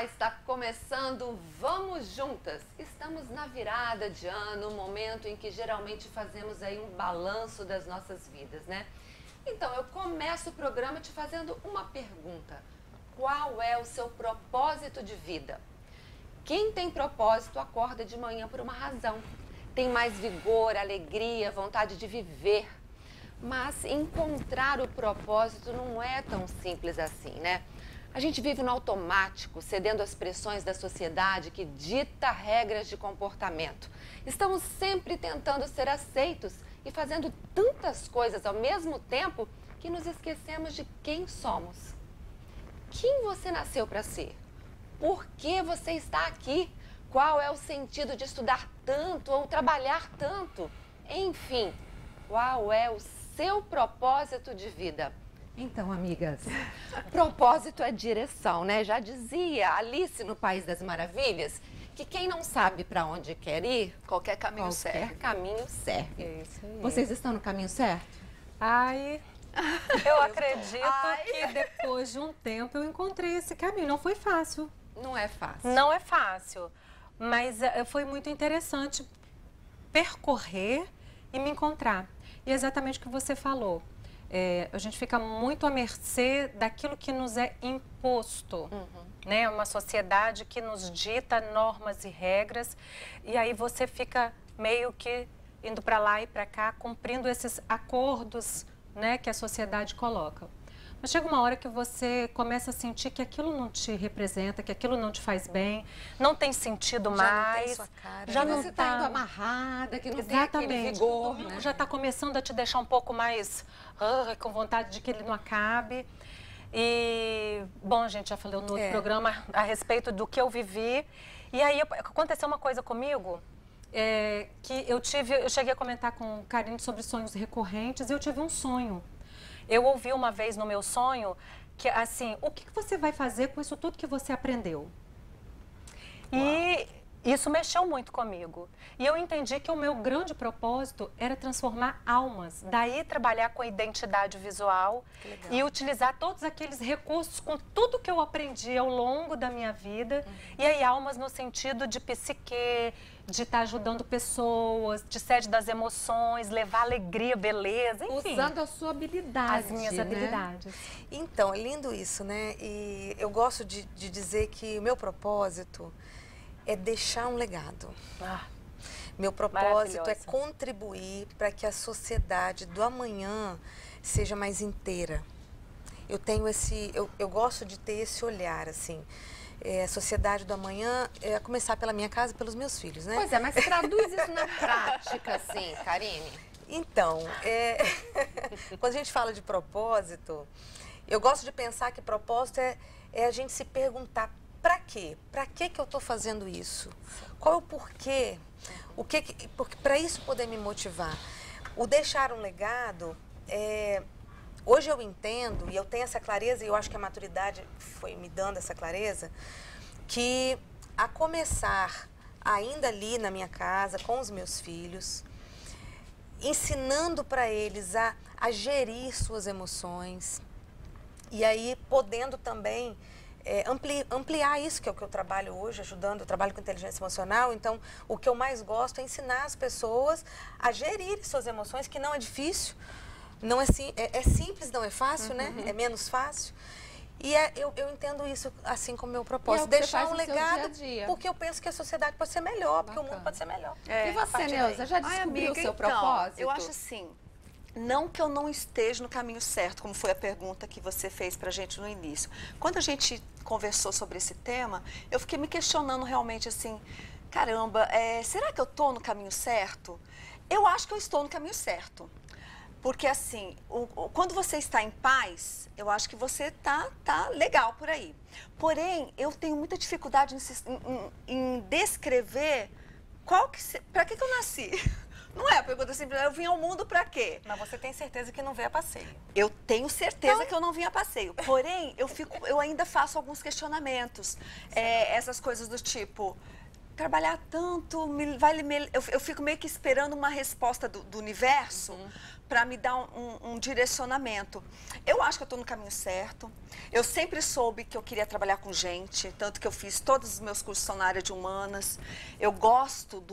está começando Vamos Juntas. Estamos na virada de ano, um momento em que geralmente fazemos aí um balanço das nossas vidas, né? Então, eu começo o programa te fazendo uma pergunta. Qual é o seu propósito de vida? Quem tem propósito acorda de manhã por uma razão. Tem mais vigor, alegria, vontade de viver. Mas encontrar o propósito não é tão simples assim, né? A gente vive no automático, cedendo às pressões da sociedade que dita regras de comportamento. Estamos sempre tentando ser aceitos e fazendo tantas coisas ao mesmo tempo que nos esquecemos de quem somos. Quem você nasceu para ser? Por que você está aqui? Qual é o sentido de estudar tanto ou trabalhar tanto? Enfim, qual é o seu propósito de vida? Então, amigas, propósito é direção, né? Já dizia Alice no País das Maravilhas que quem não sabe para onde quer ir, qualquer caminho serve. Qualquer caminho serve. Isso aí. Vocês estão no caminho certo? Ai, eu acredito que depois de um tempo eu encontrei esse caminho. Não foi fácil. Não é fácil. Não é fácil, mas foi muito interessante percorrer e me encontrar. E é exatamente o que você falou. A gente fica muito à mercê daquilo que nos é imposto, né? Uma sociedade que nos dita normas e regras, e aí você fica meio que indo para lá e para cá, cumprindo esses acordos, né, que a sociedade coloca. Mas chega uma hora que você começa a sentir que aquilo não te representa, que aquilo não te faz bem, não tem sentido mais. Já não tem sua cara. Já não está indo amarrada, que não tem aquele vigor, né? Já está começando a te deixar um pouco mais com vontade de que ele não acabe. E, bom, a gente já falou no outro programa a respeito do que eu vivi. E aí aconteceu uma coisa comigo, que eu cheguei a comentar com o Karine sobre sonhos recorrentes, e eu tive um sonho. Eu ouvi uma vez no meu sonho que, assim, o que você vai fazer com isso tudo que você aprendeu? E isso mexeu muito comigo. E eu entendi que o meu grande propósito era transformar almas. Daí, trabalhar com a identidade visual e utilizar todos aqueles recursos com tudo que eu aprendi ao longo da minha vida. E aí, almas no sentido de psique, de estar ajudando pessoas, de sede das emoções, levar alegria, beleza, enfim. Usando a sua habilidade, as minhas habilidades. Então, é lindo isso, né? E eu gosto de dizer que o meu propósito é deixar um legado. Meu propósito é contribuir para que a sociedade do amanhã seja mais inteira. Eu tenho eu gosto de ter esse olhar, assim. A sociedade do amanhã, a começar pela minha casa e pelos meus filhos, né? Pois é, mas traduz isso na prática, assim, Karine. Então, quando a gente fala de propósito, eu gosto de pensar que propósito é a gente se perguntar para quê? Para que eu estou fazendo isso? Qual é o porquê? Porque para isso poder me motivar. O deixar um legado, hoje eu entendo, e eu tenho essa clareza, e eu acho que a maturidade foi me dando essa clareza, que a começar ainda ali na minha casa, com os meus filhos, ensinando para eles a gerir suas emoções, e aí podendo também ampliar isso, que é o que eu trabalho hoje, ajudando, eu trabalho com inteligência emocional, então o que eu mais gosto é ensinar as pessoas a gerir suas emoções, que não é difícil, não é simples, não é fácil, né? É menos fácil. E eu entendo isso assim como meu propósito, deixar um legado, porque eu penso que a sociedade pode ser melhor, porque o mundo pode ser melhor. E você, Neuza, já descobriu o seu propósito? Eu acho assim, não que eu não esteja no caminho certo, como foi a pergunta que você fez pra gente no início. Quando a gente conversou sobre esse tema, eu fiquei me questionando realmente assim, caramba, será que eu estou no caminho certo? Eu acho que eu estou no caminho certo. Porque assim, quando você está em paz, eu acho que você tá legal por aí. Porém, eu tenho muita dificuldade em descrever para que eu nasci. Não é a pergunta simples, eu vim ao mundo pra quê? Mas você tem certeza que não veio a passeio? Eu tenho certeza que eu não vim a passeio. Porém, eu ainda faço alguns questionamentos. Essas coisas do tipo, trabalhar tanto, eu fico meio que esperando uma resposta do universo para me dar um direcionamento. Eu acho que eu estou no caminho certo. Eu sempre soube que eu queria trabalhar com gente, tanto que eu fiz todos os meus cursos são na área de humanas. Eu gosto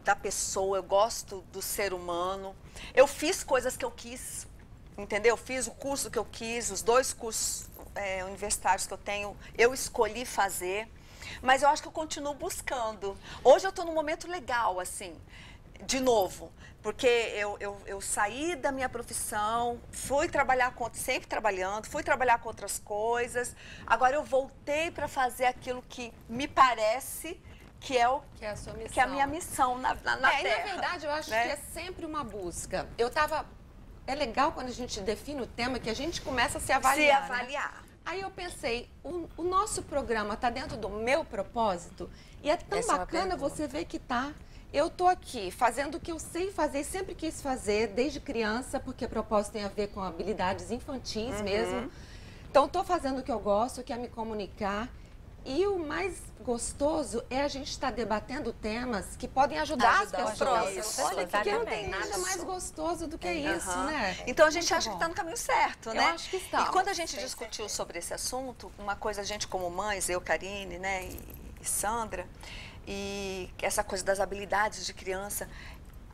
da pessoa, eu gosto do ser humano. Eu fiz coisas que eu quis, entendeu? Fiz o curso que eu quis, os 2 cursos universitários que eu tenho, eu escolhi fazer. Mas eu acho que eu continuo buscando. Hoje eu estou num momento legal, assim, de novo. Porque eu saí da minha profissão, fui trabalhar sempre trabalhando, fui trabalhar com outras coisas. Agora eu voltei para fazer aquilo que me parece que é a sua missão. Que é a minha missão na Terra. E na verdade, eu acho que é sempre uma busca. É legal quando a gente define o tema que a gente começa a se avaliar. Se avaliar. Né? Aí eu pensei, o nosso programa está dentro do meu propósito e é tão bacana você ver que tá. Eu tô aqui fazendo o que eu sei fazer, sempre quis fazer, desde criança, porque propósito tem a ver com habilidades infantis mesmo. Então, tô fazendo o que eu gosto, que é me comunicar. E o mais gostoso é a gente estar debatendo temas que podem ajudar as pessoas. Olha, porque não tem nada mais gostoso do que isso, né? Então, a gente acha que está no caminho certo, né? Eu acho que está. E quando a gente discutiu sobre esse assunto, uma coisa, a gente como mães, eu, Karine, né, e Sandra, e essa coisa das habilidades de criança,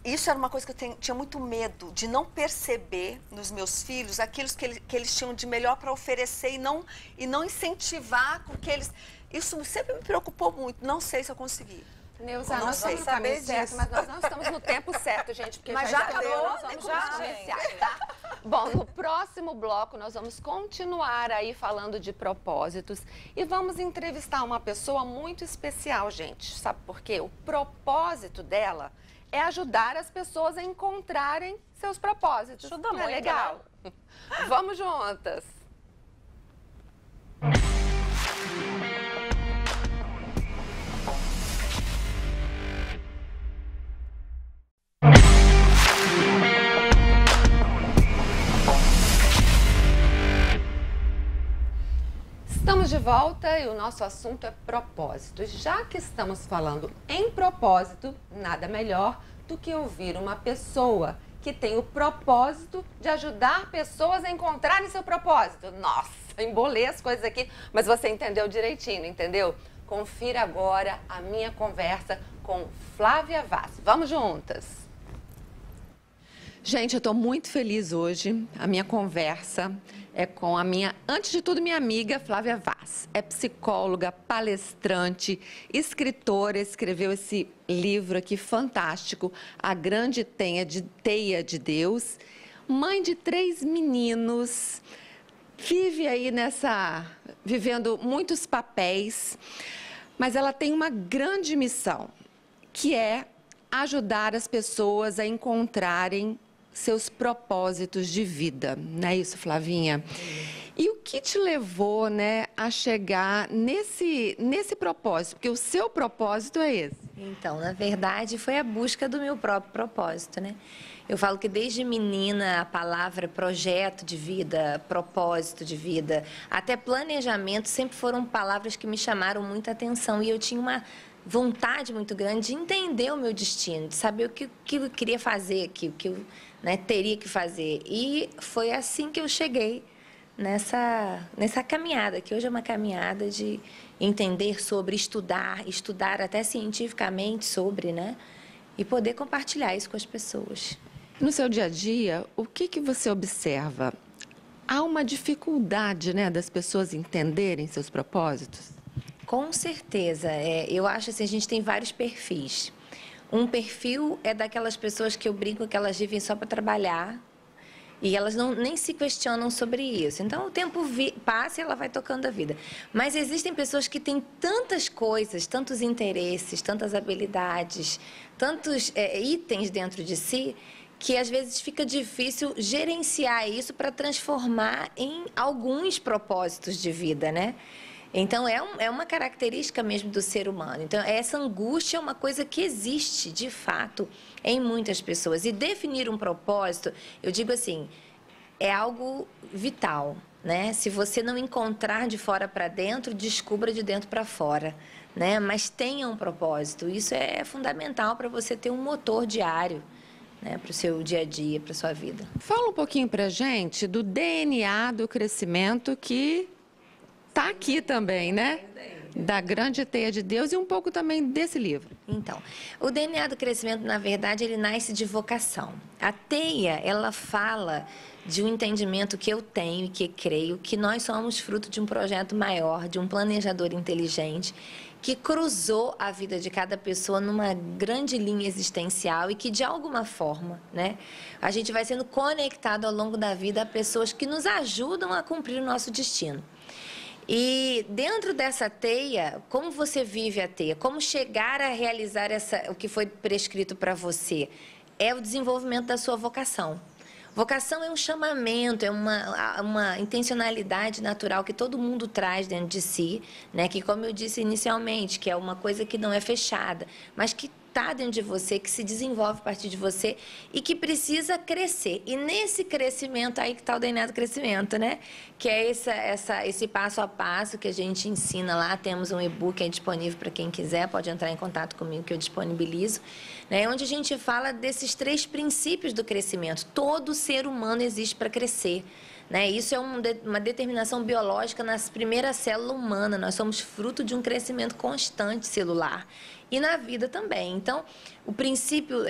isso era uma coisa que eu tinha muito medo de não perceber nos meus filhos aquilo que eles tinham de melhor para oferecer e não incentivar com que eles... Isso sempre me preocupou muito, não sei se eu consegui. Neuza, nós estamos no caminho certo, mas nós não estamos no tempo certo, gente, porque já acabou, nós vamos comerciais, tá? Bom, no próximo bloco nós vamos continuar aí falando de propósitos e vamos entrevistar uma pessoa muito especial, gente. Sabe por quê? O propósito dela é ajudar as pessoas a encontrarem seus propósitos. Ajuda muito, é legal? Né? Vamos juntas! Estamos de volta e o nosso assunto é propósito. Já que estamos falando em propósito, nada melhor do que ouvir uma pessoa que tem o propósito de ajudar pessoas a encontrarem seu propósito. Nossa, embolei as coisas aqui, mas você entendeu direitinho, entendeu? Confira agora a minha conversa com Flávia Vaz. Vamos juntas! Gente, eu estou muito feliz hoje. A minha conversa é com antes de tudo, minha amiga Flávia Vaz. É psicóloga, palestrante, escritora, escreveu esse livro aqui fantástico, A Grande Teia de Deus. Mãe de 3 meninos, vive aí vivendo muitos papéis, mas ela tem uma grande missão, que é ajudar as pessoas a encontrarem seus propósitos de vida, não é isso, Flavinha? E o que te levou, né, a chegar nesse propósito? Porque o seu propósito é esse. Então, na verdade, foi a busca do meu próprio propósito, né? Eu falo que desde menina a palavra projeto de vida, propósito de vida, até planejamento sempre foram palavras que me chamaram muita atenção e eu tinha uma vontade muito grande de entender o meu destino, de saber o que eu queria fazer, o que eu teria que fazer. E foi assim que eu cheguei nessa caminhada, que hoje é uma caminhada de entender sobre, estudar até cientificamente sobre, né? E poder compartilhar isso com as pessoas. No seu dia a dia, o que você observa? Há uma dificuldade, né, das pessoas entenderem seus propósitos? Com certeza. Eu acho assim, a gente tem vários perfis. Um perfil é daquelas pessoas que eu brinco que elas vivem só para trabalhar e elas nem se questionam sobre isso. Então, o tempo passa e ela vai tocando a vida. Mas existem pessoas que têm tantas coisas, tantos interesses, tantas habilidades, tantos itens dentro de si, que às vezes fica difícil gerenciar isso para transformar em alguns propósitos de vida, né? Então, é uma característica mesmo do ser humano. Então, essa angústia é uma coisa que existe, de fato, em muitas pessoas. E definir um propósito, eu digo assim, é algo vital. né? Se você não encontrar de fora para dentro, descubra de dentro para fora, né? Mas tenha um propósito. Isso é fundamental para você ter um motor diário, né? Para o seu dia a dia, para sua vida. Fala um pouquinho para a gente do DNA do crescimento que está aqui também, né? Da grande teia de Deus e um pouco também desse livro. Então, o DNA do crescimento, na verdade, ele nasce de vocação. A teia, ela fala de um entendimento que eu tenho e que creio que nós somos fruto de um projeto maior, de um planejador inteligente que cruzou a vida de cada pessoa numa grande linha existencial e que, de alguma forma, né, a gente vai sendo conectado ao longo da vida a pessoas que nos ajudam a cumprir o nosso destino. E dentro dessa teia, como você vive a teia? Como chegar a realizar o que foi prescrito para você? É o desenvolvimento da sua vocação. Vocação é um chamamento, é uma intencionalidade natural que todo mundo traz dentro de si, né? Que, como eu disse inicialmente, que é uma coisa que não é fechada, mas que está dentro de você, que se desenvolve a partir de você e que precisa crescer. E nesse crescimento, aí que está o DNA do crescimento, né? Que é esse passo a passo que a gente ensina lá. Temos um e-book que é disponível para quem quiser, pode entrar em contato comigo que eu disponibilizo, né? Onde a gente fala desses 3 princípios do crescimento. Todo ser humano existe para crescer, né? Isso é uma determinação biológica na primeira célula humana. Nós somos fruto de um crescimento constante celular. E na vida também. Então, o princípio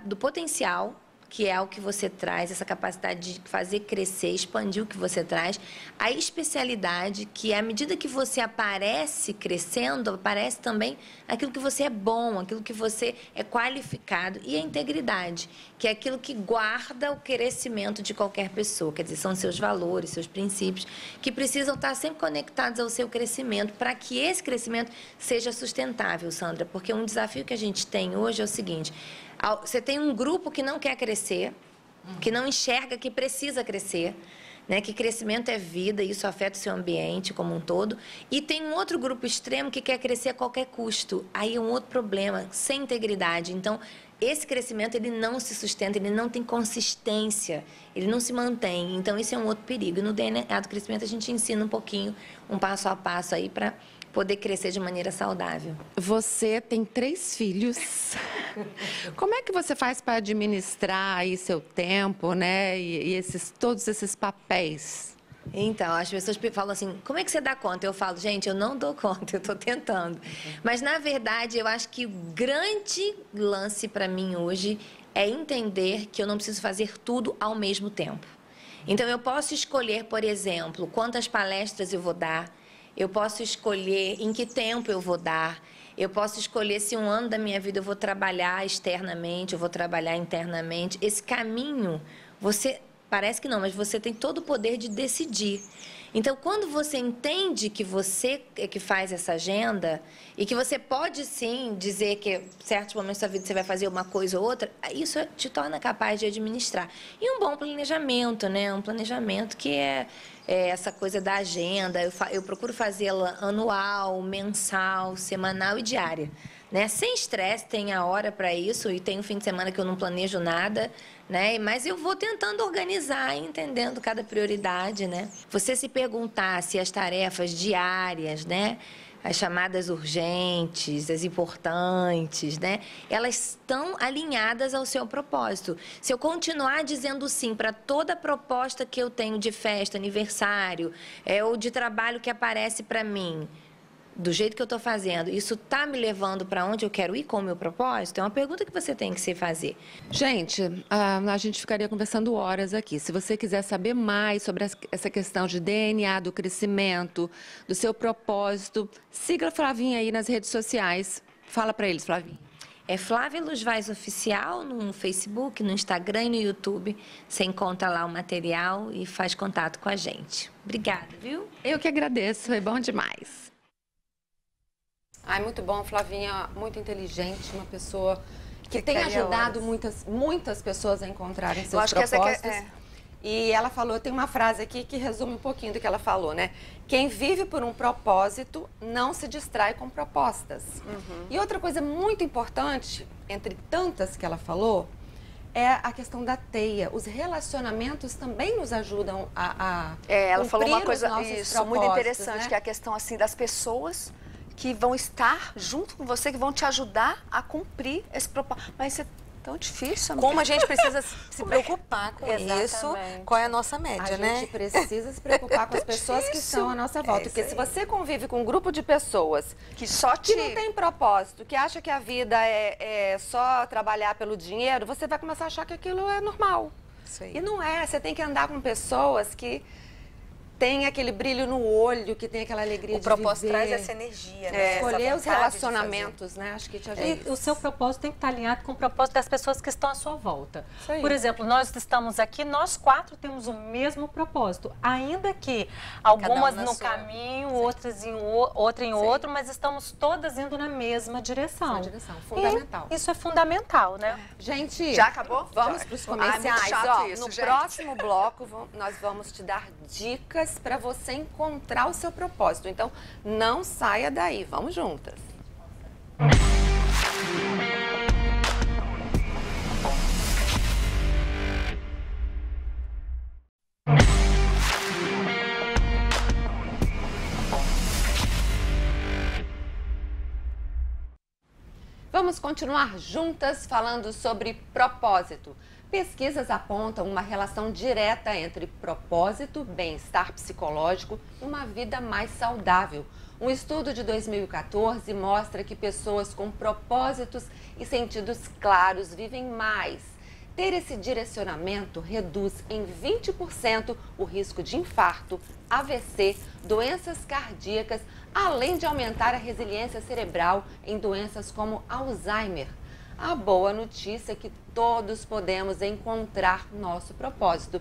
do potencial, que é o que você traz, essa capacidade de fazer crescer, expandir o que você traz. A especialidade, que à medida que você aparece crescendo, aparece também aquilo que você é bom, aquilo que você é qualificado. E a integridade, que é aquilo que guarda o crescimento de qualquer pessoa. Quer dizer, são seus valores, seus princípios, que precisam estar sempre conectados ao seu crescimento, para que esse crescimento seja sustentável, Sandra. Porque um desafio que a gente tem hoje é o seguinte: você tem um grupo que não quer crescer, que não enxerga que precisa crescer, né? Que crescimento é vida, e isso afeta o seu ambiente como um todo. E tem um outro grupo extremo que quer crescer a qualquer custo. Aí é um outro problema, sem integridade. Então, esse crescimento, ele não se sustenta, ele não tem consistência, ele não se mantém. Então, isso é um outro perigo. E no DNA do crescimento, a gente ensina um pouquinho, um passo a passo aí para poder crescer de maneira saudável. Você tem 3 filhos. Como é que você faz para administrar aí seu tempo, né? E todos esses papéis? Então, as pessoas falam assim, como é que você dá conta? Eu falo, gente, eu não dou conta, eu estou tentando. Mas, na verdade, eu acho que o grande lance para mim hoje é entender que eu não preciso fazer tudo ao mesmo tempo. Então, eu posso escolher, por exemplo, quantas palestras eu vou dar. Eu posso escolher em que tempo eu vou dar. Eu posso escolher se um ano da minha vida eu vou trabalhar externamente, eu vou trabalhar internamente. Esse caminho, parece que não, mas você tem todo o poder de decidir. Então, quando você entende que você é que faz essa agenda e que você pode, sim, dizer que em certos momentos da vida você vai fazer uma coisa ou outra, isso te torna capaz de administrar. E um bom planejamento, né? Um planejamento que é essa coisa da agenda. Eu procuro fazê-la anual, mensal, semanal e diária, né? Sem estresse, tem a hora para isso, e tem um fim de semana que eu não planejo nada, né? Mas eu vou tentando organizar, entendendo cada prioridade, né? Você se perguntar se as tarefas diárias, né? As chamadas urgentes, as importantes, né? Elas estão alinhadas ao seu propósito. Se eu continuar dizendo sim para toda proposta que eu tenho de festa, aniversário, ou de trabalho que aparece para mim, do jeito que eu estou fazendo, isso está me levando para onde eu quero ir com o meu propósito? É uma pergunta que você tem que se fazer. Gente, a gente ficaria conversando horas aqui. Se você quiser saber mais sobre essa questão de DNA, do crescimento, do seu propósito, siga a Flavinha aí nas redes sociais. Fala para eles, Flavinha. É Flávia Luz Vaz Oficial no Facebook, no Instagram e no YouTube. Você encontra lá o material e faz contato com a gente. Obrigada, viu? Eu que agradeço, foi bom demais. Ai, muito bom, Flavinha, muito inteligente, uma pessoa que tem ajudado muitas pessoas a encontrarem seus propósitos. E ela falou, tem uma frase aqui que resume um pouquinho do que ela falou, né? Quem vive por um propósito não se distrai com propostas. E outra coisa muito importante, entre tantas que ela falou, é a questão da teia. Os relacionamentos também nos ajudam a ela falou uma cumprir coisa os nossos isso, muito propósitos, interessante, né? que é a questão assim das pessoas que vão estar junto com você, que vão te ajudar a cumprir esse propósito. Mas isso é tão difícil, amiga. Como a gente precisa se preocupar com Exatamente. isso, qual é a nossa média, A né? gente precisa se preocupar com as pessoas que estão à nossa volta. Porque se você convive com um grupo de pessoas Que só te... que não tem propósito, que acha que a vida é só trabalhar pelo dinheiro, você vai começar a achar que aquilo é normal. Isso aí. E não é. Você tem que andar com pessoas que têm aquele brilho no olho, que tem aquela alegria O de propósito viver. traz essa energia, né? Essa Escolher os vontade de relacionamentos, né? Acho que te ajuda. E o seu propósito tem que estar alinhado com o propósito das pessoas que estão à sua volta. Isso aí. Por exemplo, nós estamos aqui, nós 4 temos o mesmo propósito. Ainda que algumas na no sua. caminho, outras em outra em outro, mas estamos todas indo na mesma direção. Mesma direção, fundamental. E isso é fundamental, né? Gente, Já acabou? Vamos Já. para os Ai, muito comerciais. chato Ó, isso, no gente. próximo bloco, nós vamos te dar dicas para você encontrar o seu propósito. Então, não saia daí. Vamos juntas. Vamos continuar juntas falando sobre propósito. Pesquisas apontam uma relação direta entre propósito, bem-estar psicológico e uma vida mais saudável. Um estudo de 2014 mostra que pessoas com propósitos e sentidos claros vivem mais. Ter esse direcionamento reduz em 20% o risco de infarto, AVC, doenças cardíacas, além de aumentar a resiliência cerebral em doenças como Alzheimer. A boa notícia é que todos podemos encontrar nosso propósito.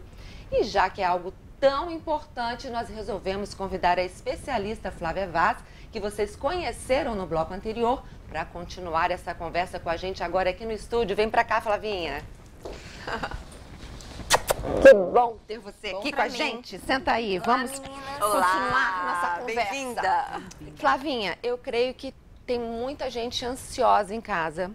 E já que é algo tão importante, nós resolvemos convidar a especialista Flávia Vaz, que vocês conheceram no bloco anterior, para continuar essa conversa com a gente agora aqui no estúdio. Vem para cá, Flavinha. Que bom ter você aqui com a gente. Senta aí, vamos continuar nossa conversa. Bem-vinda. Flavinha, eu creio que tem muita gente ansiosa em casa,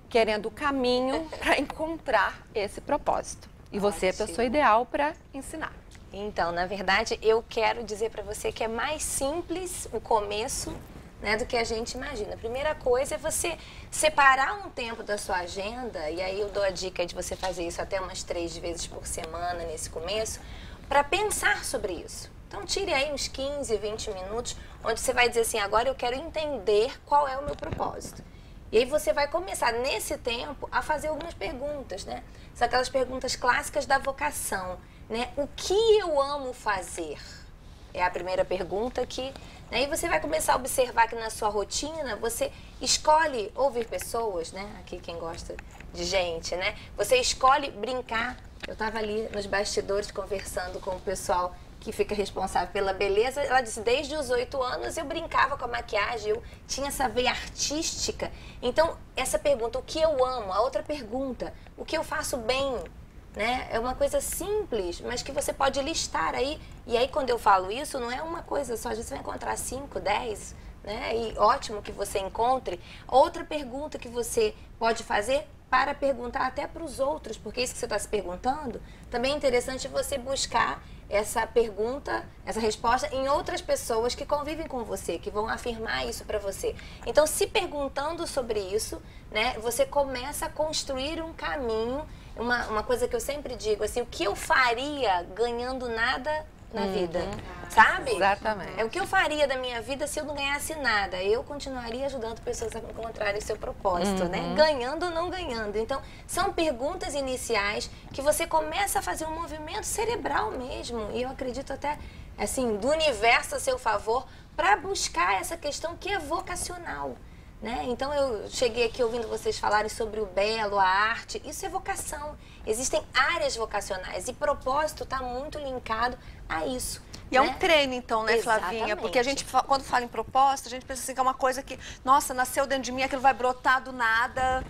querendo o caminho para encontrar esse propósito. E você é a pessoa ideal para ensinar. Então, na verdade, eu quero dizer para você que é mais simples o começo, né, do que a gente imagina. A primeira coisa é você separar um tempo da sua agenda, e aí eu dou a dica de você fazer isso até umas 3 vezes por semana nesse começo, para pensar sobre isso. Então, tire aí uns 15, 20 minutos, onde você vai dizer assim, agora eu quero entender qual é o meu propósito. E aí você vai começar, nesse tempo, a fazer algumas perguntas, né? São aquelas perguntas clássicas da vocação, né? O que eu amo fazer? É a primeira pergunta que... Aí você vai começar a observar que na sua rotina você escolhe ouvir pessoas, né? Aqui quem gosta de gente, né? Você escolhe brincar. Eu estava ali nos bastidores conversando com o pessoal que fica responsável pela beleza. Ela disse, desde os 8 anos eu brincava com a maquiagem, eu tinha essa veia artística. Então, essa pergunta, o que eu amo? A outra pergunta, o que eu faço bem? Né? É uma coisa simples, mas que você pode listar aí. E aí, quando eu falo isso, não é uma coisa só, às vezes você vai encontrar 5, 10, né? E ótimo que você encontre. Outra pergunta que você pode fazer para perguntar até para os outros, porque isso que você está se perguntando, também é interessante você buscar essa pergunta, essa resposta em outras pessoas que convivem com você, que vão afirmar isso para você. Então, se perguntando sobre isso, né, você começa a construir um caminho. Uma coisa que eu sempre digo, assim, o que eu faria ganhando nada na vida, sabe? Exatamente. É o que eu faria da minha vida se eu não ganhasse nada. Eu continuaria ajudando pessoas a encontrarem seu propósito, né? Ganhando ou não ganhando. Então, são perguntas iniciais que você começa a fazer um movimento cerebral mesmo. E eu acredito até, assim, do universo a seu favor para buscar essa questão que é vocacional. Né? Então, eu cheguei aqui ouvindo vocês falarem sobre o belo, a arte. Isso é vocação. Existem áreas vocacionais e propósito está muito linkado a isso. E é um treino, então, né, Flavinha? Exatamente. Porque a gente, quando fala em propósito, a gente pensa assim que é uma coisa que, nossa, nasceu dentro de mim, aquilo vai brotar do nada.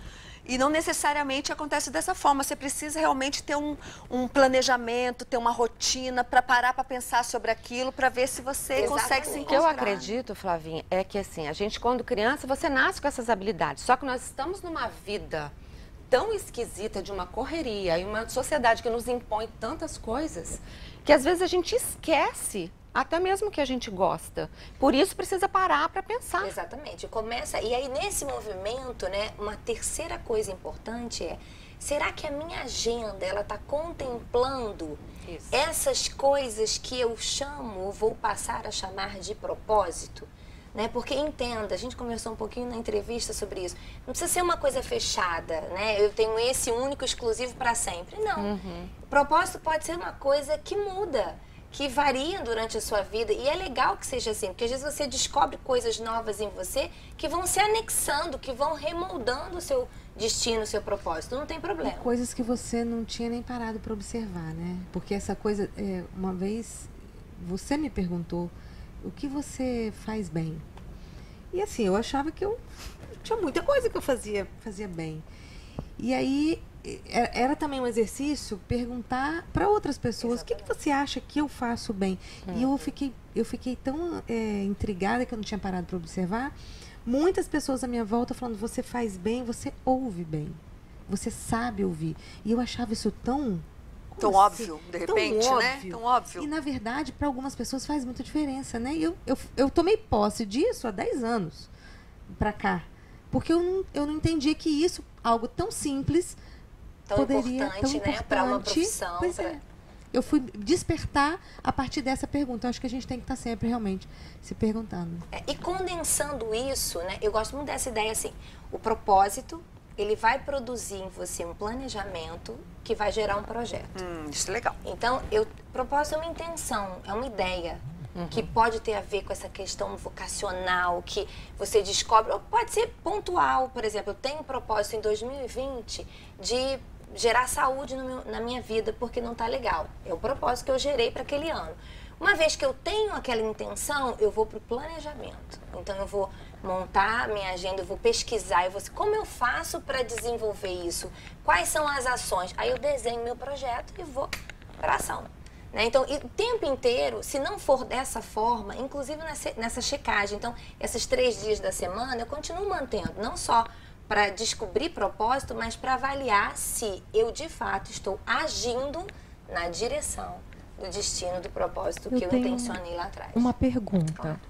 E não necessariamente acontece dessa forma. Você precisa realmente ter um planejamento, ter uma rotina para parar para pensar sobre aquilo, para ver se você consegue se O que eu encontrar. acredito, Flavinha, é que assim, a gente quando criança, você nasce com essas habilidades. Só que nós estamos numa vida tão esquisita, de uma correria e uma sociedade que nos impõe tantas coisas, que às vezes a gente esquece até mesmo que a gente gosta. Por isso precisa parar para pensar. Exatamente. Começa, e aí nesse movimento, né, uma terceira coisa importante é, será que a minha agenda, ela está contemplando essas coisas que eu chamo, vou passar a chamar de propósito? Né? Porque entenda, a gente conversou um pouquinho na entrevista sobre isso, não precisa ser uma coisa fechada, né? Eu tenho esse único, exclusivo para sempre. Não. O propósito pode ser uma coisa que muda, que varia durante a sua vida, e é legal que seja assim, porque às vezes você descobre coisas novas em você que vão se anexando, que vão remoldando o seu destino, o seu propósito, não tem problema. E coisas que você não tinha nem parado para observar, né? Porque essa coisa, uma vez você me perguntou o que você faz bem. E assim, eu achava que eu tinha muita coisa que eu fazia bem. E aí era também um exercício perguntar para outras pessoas o que você acha que eu faço bem. E eu fiquei tão intrigada que eu não tinha parado para observar. Muitas pessoas à minha volta falando, você faz bem, você ouve bem, você sabe ouvir. E eu achava isso tão óbvio, de repente, tão né? Tão óbvio. E na verdade, para algumas pessoas faz muita diferença, né? E eu tomei posse disso há 10 anos para cá. Porque eu não entendia que isso, algo tão simples, tão poderia importante, né? Para uma profissão. Pois é. Eu fui despertar a partir dessa pergunta. Eu acho que a gente tem que estar sempre realmente se perguntando. E condensando isso, né? Eu gosto muito dessa ideia assim, o propósito, ele vai produzir em você um planejamento que vai gerar um projeto. Isso é legal. Então, propósito é uma intenção, é uma ideia. Que pode ter a ver com essa questão vocacional, que você descobre, ou pode ser pontual, por exemplo, eu tenho um propósito em 2020 de gerar saúde na minha vida porque não está legal. É o propósito que eu gerei para aquele ano. Uma vez que eu tenho aquela intenção, eu vou para o planejamento. Então, eu vou montar minha agenda, eu vou pesquisar, como eu faço para desenvolver isso? Quais são as ações? Aí eu desenho meu projeto e vou para ação. Né? Então, o tempo inteiro, se não for dessa forma, inclusive nessa checagem, então, esses 3 dias da semana, eu continuo mantendo, não só para descobrir propósito, mas para avaliar se eu, de fato, estou agindo na direção do destino, do propósito que eu intencionei lá atrás. Uma pergunta. Claro.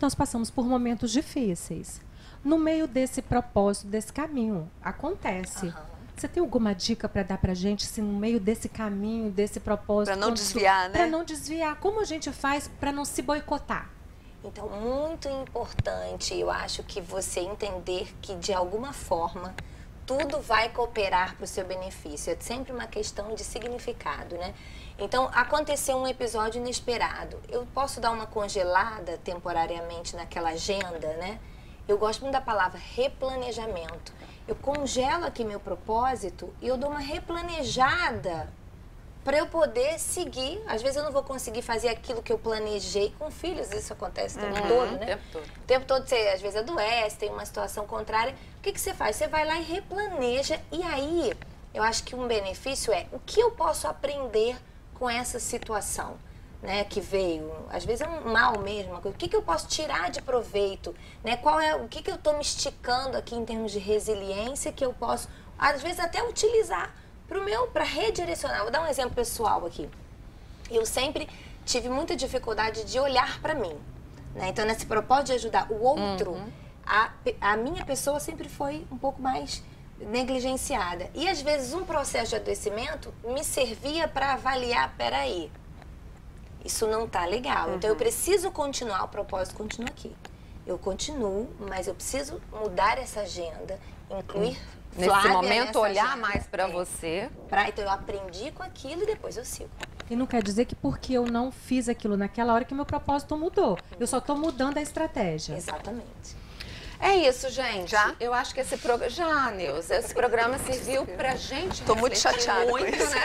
Nós passamos por momentos difíceis. No meio desse propósito, desse caminho, acontece. Você tem alguma dica para dar para a gente, se no meio desse caminho, desse propósito... Para não desviar, né? Para não desviar. Como a gente faz para não se boicotar? Então, muito importante, eu acho que você entender que, de alguma forma, tudo vai cooperar para o seu benefício. É sempre uma questão de significado, né? Então, aconteceu um episódio inesperado. Eu posso dar uma congelada temporariamente naquela agenda, né? Eu gosto muito da palavra replanejamento. Eu congelo aqui meu propósito e eu dou uma replanejada para eu poder seguir. Às vezes eu não vou conseguir fazer aquilo que eu planejei. Com filhos isso acontece o tempo todo, né? O tempo todo você às vezes adoece, tem uma situação contrária. O que você faz? Você vai lá e replaneja. E aí, eu acho que um benefício é o que eu posso aprender com essa situação, né, que veio. Às vezes é um mal mesmo. O que eu posso tirar de proveito? Né? O que eu estou me esticando aqui em termos de resiliência que eu posso, às vezes, até utilizar para redirecionar. Vou dar um exemplo pessoal aqui. Eu sempre tive muita dificuldade de olhar para mim. Né? Então, nesse propósito de ajudar o outro, a minha pessoa sempre foi um pouco mais negligenciada. E, às vezes, um processo de adoecimento me servia para avaliar, peraí, isso não tá legal. Então, eu preciso continuar, o propósito continua aqui. Eu continuo, mas eu preciso mudar essa agenda, incluir Nesse momento, olhar agenda, mais para você. Então, eu aprendi com aquilo e depois eu sigo. E não quer dizer que porque eu não fiz aquilo naquela hora que meu propósito mudou. Eu só estou mudando a estratégia. Exatamente. É isso, gente. Já? Eu acho que esse programa... Já, Neuza. Esse programa serviu pra gente Tô muito chateada muito, com isso. né?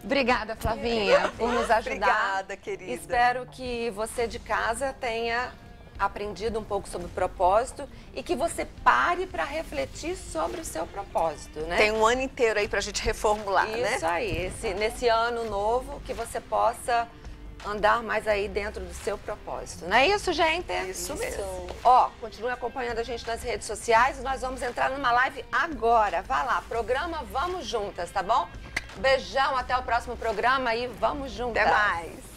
Obrigada, Flavinha, por nos ajudar. Obrigada, querida. Espero que você de casa tenha aprendido um pouco sobre o propósito e que você pare para refletir sobre o seu propósito, né? Tem um ano inteiro aí pra gente reformular, né? Isso aí. Nesse ano novo, que você possa andar mais aí dentro do seu propósito. Não é isso, gente? Isso mesmo. Ó, continue acompanhando a gente nas redes sociais. Nós vamos entrar numa live agora. Vá lá, programa Vamos Juntas, tá bom? Beijão, até o próximo programa e vamos juntas. Até mais.